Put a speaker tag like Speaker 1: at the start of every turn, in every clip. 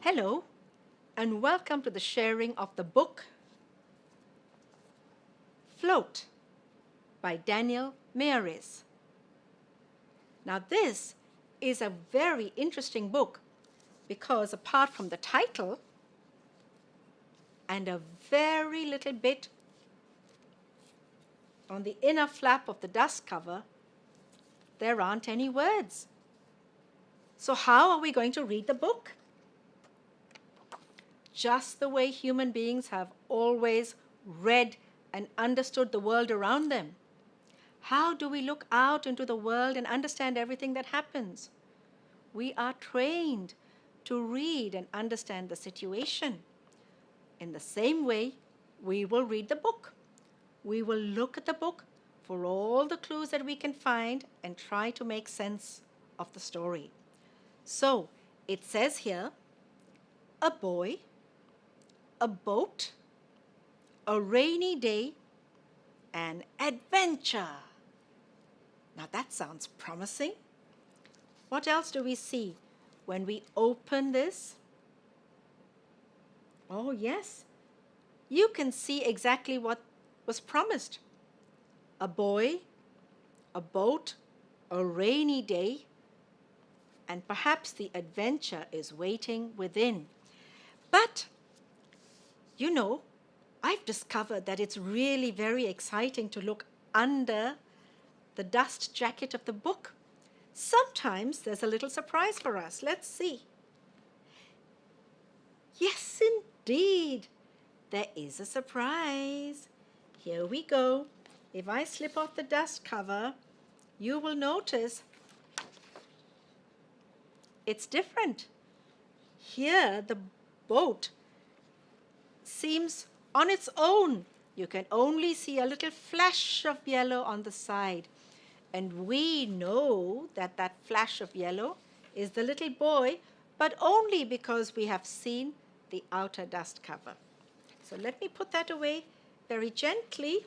Speaker 1: Hello, and welcome to the sharing of the book Float by Daniel Mayeris. Now, this is a very interesting book because, apart from the title and a very little bit on the inner flap of the dust cover, there aren't any words. So, how are we going to read the book? Just the way human beings have always read and understood the world around them. How do we look out into the world and understand everything that happens? We are trained to read and understand the situation. In the same way, we will read the book. We will look at the book for all the clues that we can find and try to make sense of the story. So, it says here, a boy, a boat, a rainy day, an adventure. Now that sounds promising. What else do we see when we open this? Oh, yes, you can see exactly what was promised. A boy, a boat, a rainy day, and perhaps the adventure is waiting within. But, you know, I've discovered that it's really very exciting to look under the dust jacket of the book. Sometimes there's a little surprise for us. Let's see. Yes, indeed, there is a surprise. Here we go. If I slip off the dust cover, you will notice it's different. Here, the boat seems on its own. You can only see a little flash of yellow on the side. And we know that that flash of yellow is the little boy, but only because we have seen the outer dust cover. So let me put that away very gently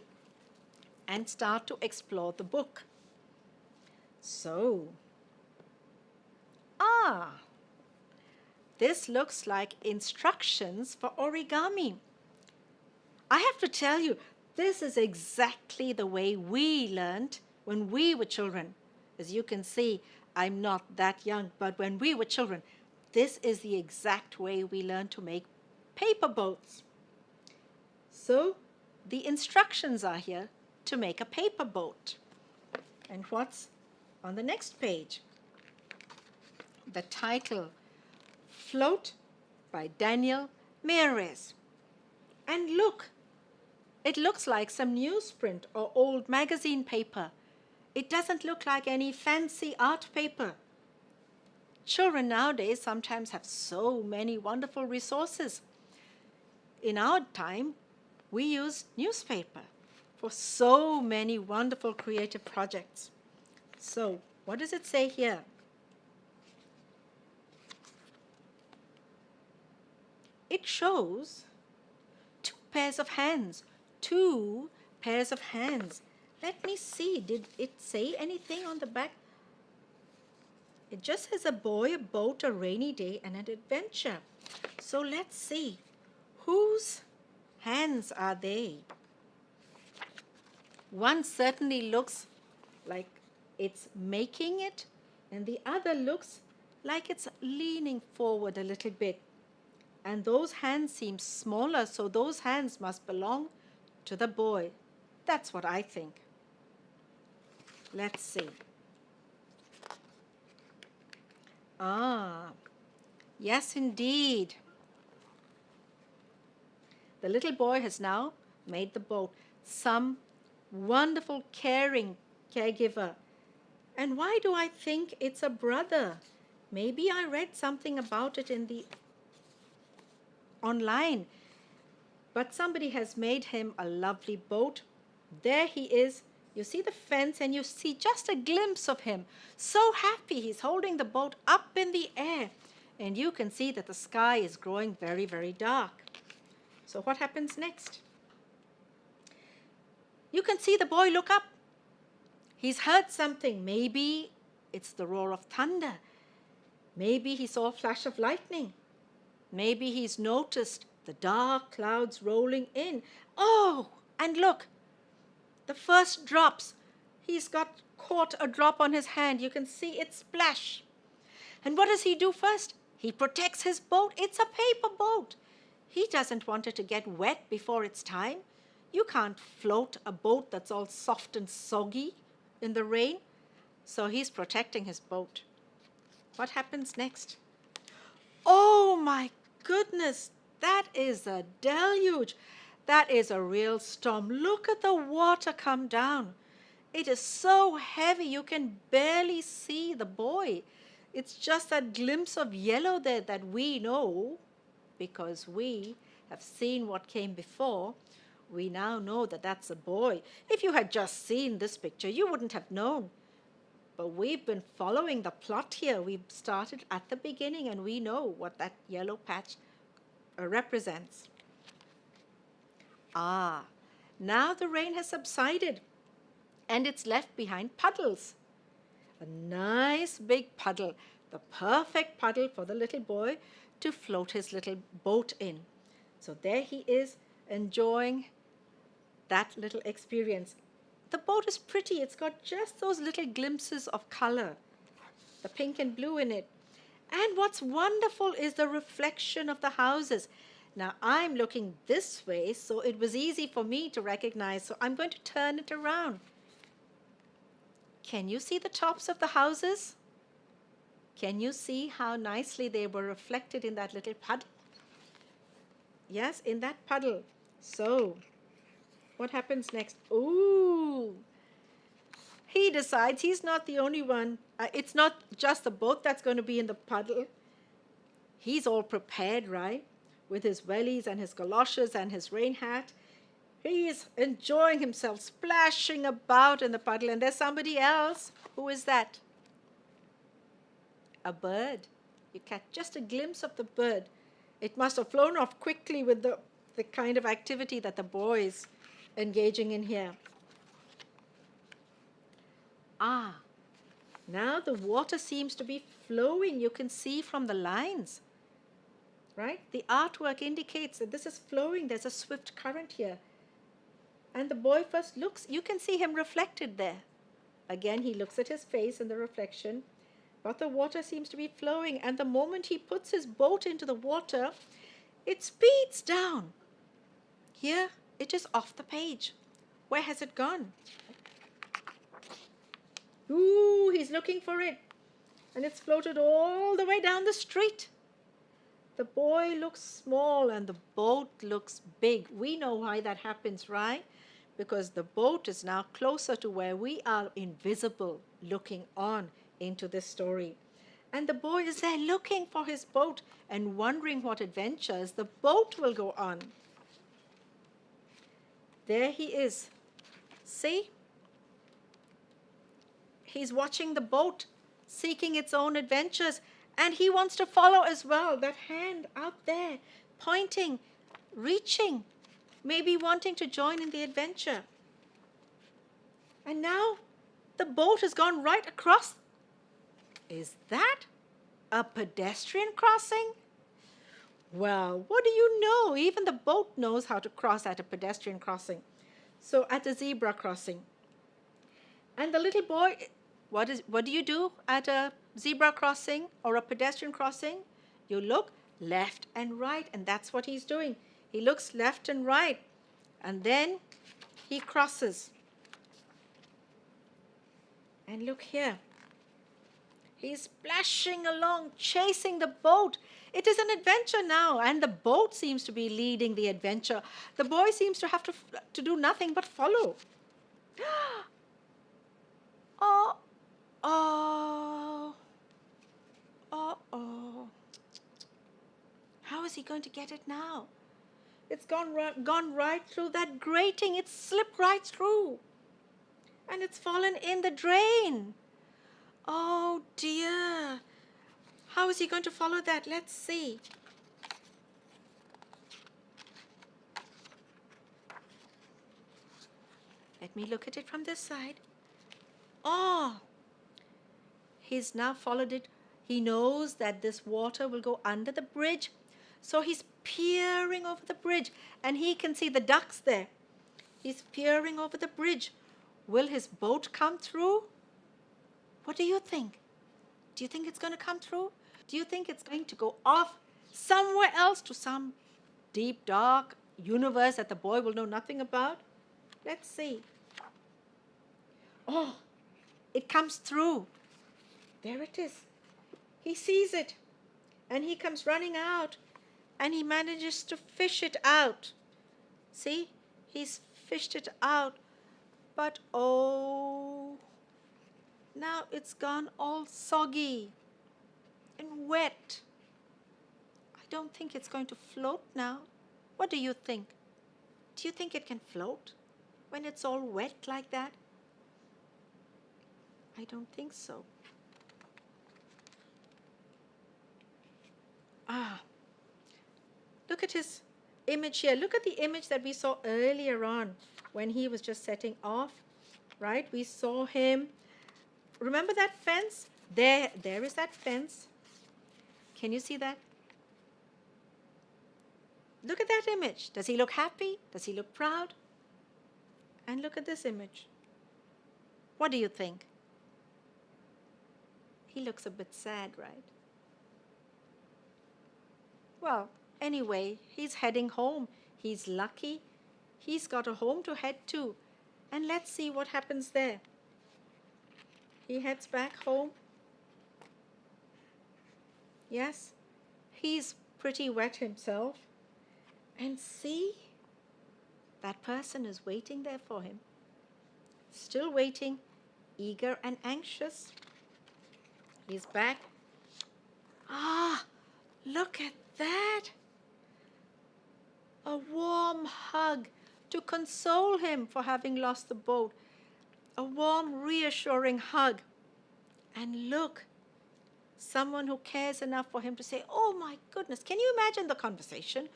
Speaker 1: and start to explore the book. So, this looks like instructions for origami. I have to tell you, this is exactly the way we learned when we were children. As you can see, I'm not that young, but when we were children, this is the exact way we learned to make paper boats. So the instructions are here to make a paper boat. And what's on the next page? The title, Float by Daniel Mayeris. And look, it looks like some newsprint or old magazine paper. It doesn't look like any fancy art paper. Children nowadays sometimes have so many wonderful resources. In our time, we used newspaper for so many wonderful creative projects. So, what does it say here? It shows two pairs of hands. Two pairs of hands. Let me see. Did it say anything on the back? It just says a boy, a boat, a rainy day, and an adventure. So let's see. Whose hands are they? One certainly looks like it's making it, and the other looks like it's leaning forward a little bit. And those hands seem smaller, so those hands must belong to the boy. That's what I think. Let's see. Yes, indeed. The little boy has now made the boat. Some wonderful, caring caregiver. And why do I think it's a brother? Maybe I read something about it in the online. But somebody has made him a lovely boat. There he is. You see the fence and you see just a glimpse of him. So happy, he's holding the boat up in the air. And you can see that the sky is growing very, very dark. So what happens next? You can see the boy look up. He's heard something. Maybe it's the roar of thunder. Maybe he saw a flash of lightning. Maybe he's noticed the dark clouds rolling in. Oh, and look, the first drops. He's got caught a drop on his hand. You can see it splash. And what does he do first? He protects his boat. It's a paper boat. He doesn't want it to get wet before it's time. You can't float a boat that's all soft and soggy in the rain. So he's protecting his boat. What happens next? Oh my goodness, that is a deluge. That is a real storm. Look at the water come down. It is so heavy you can barely see the boy. It's just that glimpse of yellow there that we know, because we have seen what came before. We now know that that's a boy. If you had just seen this picture, you wouldn't have known. But we've been following the plot here. We've started at the beginning and we know what that yellow patch represents. Ah, now the rain has subsided and it's left behind puddles. A nice big puddle, the perfect puddle for the little boy to float his little boat in. So there he is enjoying that little experience. The boat is pretty. It's got just those little glimpses of color, the pink and blue in it. And what's wonderful is the reflection of the houses. Now I'm looking this way, so it was easy for me to recognize. So I'm going to turn it around. Can you see the tops of the houses? Can you see how nicely they were reflected in that little puddle? Yes, in that puddle. So what happens next? Ooh, he decides he's not the only one. It's not just the boat that's going to be in the puddle. He's all prepared, right? With his wellies and his galoshes and his rain hat. He is enjoying himself, splashing about in the puddle. And there's somebody else. Who is that? A bird. You catch just a glimpse of the bird. It must have flown off quickly with the kind of activity that the boy is engaging in here. Ah, now the water seems to be flowing. You can see from the lines, right? The artwork indicates that this is flowing. There's a swift current here. And the boy first looks. You can see him reflected there. Again, he looks at his face in the reflection. But the water seems to be flowing. And the moment he puts his boat into the water, it speeds down. Here, it is off the page. Where has it gone? Ooh, he's looking for it. And it's floated all the way down the street. The boy looks small and the boat looks big. We know why that happens, right? Because the boat is now closer to where we are invisible, looking on into this story. And the boy is there looking for his boat and wondering what adventures the boat will go on. There he is. See? He's watching the boat, seeking its own adventures, and he wants to follow as well. That hand out there, pointing, reaching, maybe wanting to join in the adventure. And now the boat has gone right across. Is that a pedestrian crossing? Well, what do you know? Even the boat knows how to cross at a pedestrian crossing. So at a zebra crossing. And the little boy, what do you do at a zebra crossing or a pedestrian crossing? You look left and right, and that's what he's doing. He looks left and right, and then he crosses. And look here. He's splashing along, chasing the boat. It is an adventure now, and the boat seems to be leading the adventure. The boy seems to have to do nothing but follow. Oh, oh, oh, oh. How is he going to get it now? It's gone right through that grating. It's slipped right through. And it's fallen in the drain. Oh dear. How is he going to follow that? Let's see. Let me look at it from this side. Oh, he's now followed it. He knows that this water will go under the bridge. So he's peering over the bridge and he can see the ducks there. He's peering over the bridge. Will his boat come through? What do you think? Do you think it's going to come through? Do you think it's going to go off somewhere else to some deep, dark universe that the boy will know nothing about? Let's see. Oh, it comes through. There it is. He sees it and he comes running out and he manages to fish it out. See, he's fished it out, but oh, now it's gone all soggy and wet. I don't think it's going to float now. What do you think? Do you think it can float when it's all wet like that? I don't think so. Look at his image here. Look at the image that we saw earlier on when he was just setting off, right? We saw him. Remember that fence? There is that fence. Can you see that? Look at that image. Does he look happy? Does he look proud? And look at this image. What do you think? He looks a bit sad, right? Well, anyway, he's heading home. He's lucky. He's got a home to head to. And let's see what happens there. He heads back home. Yes, he's pretty wet himself. And see, that person is waiting there for him. Still waiting, eager and anxious. He's back. Ah, look at that. A warm hug to console him for having lost the boat. A warm, reassuring hug. And look, someone who cares enough for him to say, oh my goodness, can you imagine the conversation?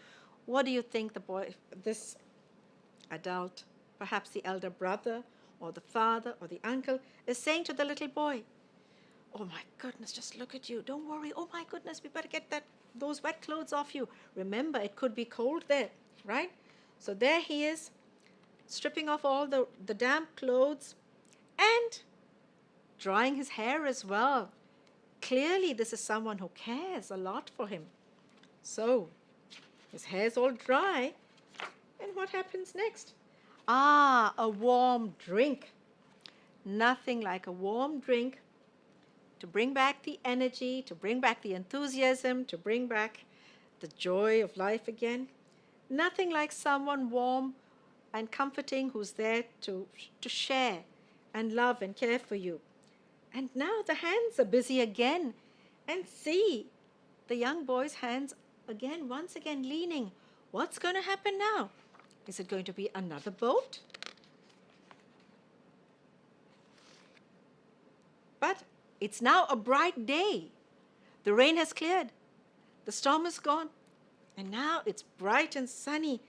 Speaker 1: What do you think the boy, this adult, perhaps the elder brother or the father or the uncle, is saying to the little boy? Oh my goodness, just look at you. Don't worry. Oh my goodness, we better get those wet clothes off you. Remember, it could be cold there, right? So there he is, stripping off all the damp clothes and drying his hair as well. Clearly, this is someone who cares a lot for him. So, his hair's all dry. And what happens next? Ah, a warm drink. Nothing like a warm drink to bring back the energy, to bring back the enthusiasm, to bring back the joy of life again. Nothing like someone warm and comforting who's there to share and love and care for you. And now the hands are busy again. And see, the young boy's hands again, once again leaning. What's going to happen now? Is it going to be another boat? But it's now a bright day. The rain has cleared. The storm is gone. And now it's bright and sunny.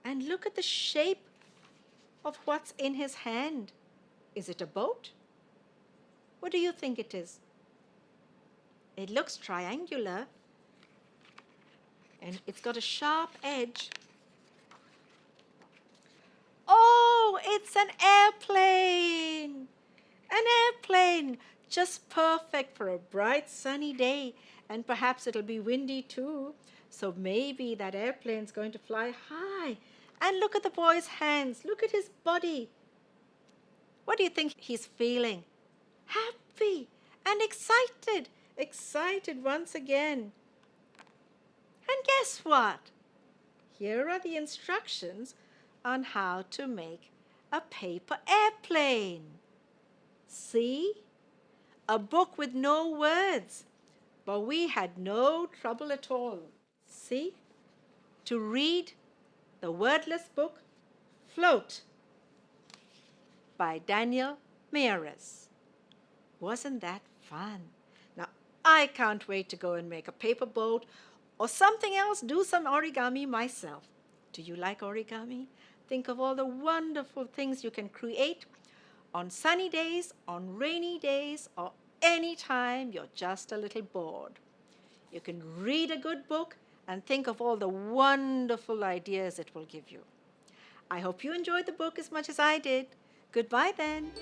Speaker 1: And look at the shape of what's in his hand. Is it a boat? What do you think it is? It looks triangular. And it's got a sharp edge. Oh, it's an airplane! An airplane! Just perfect for a bright sunny day. And perhaps it'll be windy too. So maybe that airplane's going to fly high. And look at the boy's hands. Look at his body. What do you think he's feeling? Happy and excited. Excited once again. And guess what? Here are the instructions on how to make a paper airplane. See? A book with no words. But we had no trouble at all. See? To read the wordless book, Float, by Daniel Meares. Wasn't that fun? Now, I can't wait to go and make a paper boat or something else, do some origami myself. Do you like origami? Think of all the wonderful things you can create on sunny days, on rainy days, or anytime you're just a little bored. You can read a good book and think of all the wonderful ideas it will give you. I hope you enjoyed the book as much as I did. Goodbye then.